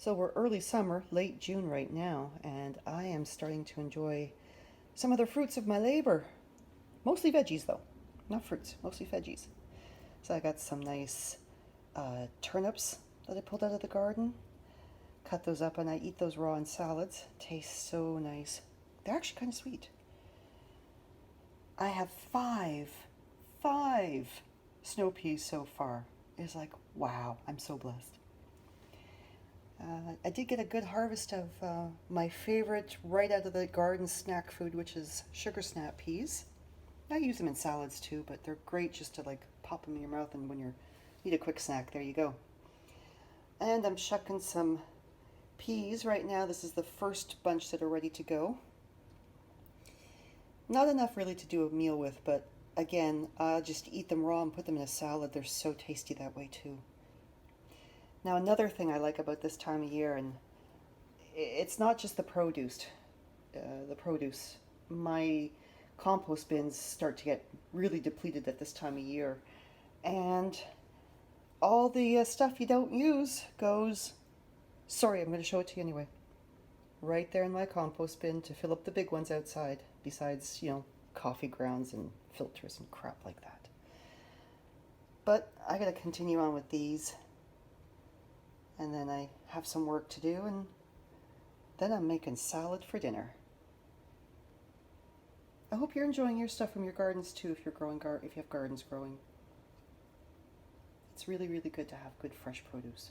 So we're early summer, late June right now, and I am starting to enjoy some of the fruits of my labor. Mostly veggies though, not fruits, mostly veggies. So I got some nice turnips that I pulled out of the garden. Cut those up and I eat those raw in salads. Tastes so nice. They're actually kind of sweet. I have five snow peas so far. It's like, wow, I'm so blessed. I did get a good harvest of my favorite right out of the garden snack food, which is sugar snap peas. I use them in salads too, but they're great just to like pop them in your mouth and when you need a quick snack, there you go. And I'm shucking some peas right now. This is the first bunch that are ready to go. Not enough really to do a meal with, but again, I'll just eat them raw and put them in a salad. They're so tasty that way too. Now, another thing I like about this time of year, and it's not just the produce. My compost bins start to get really depleted at this time of year, and all the stuff you don't use goes. Sorry, I'm going to show it to you anyway. Right there in my compost bin to fill up the big ones outside, besides, coffee grounds and filters and crap like that. But I gotta continue on with these, and then I have some work to do, and then I'm making salad for dinner. I hope you're enjoying your stuff from your gardens too if you're if you have gardens growing. It's really, really good to have good fresh produce.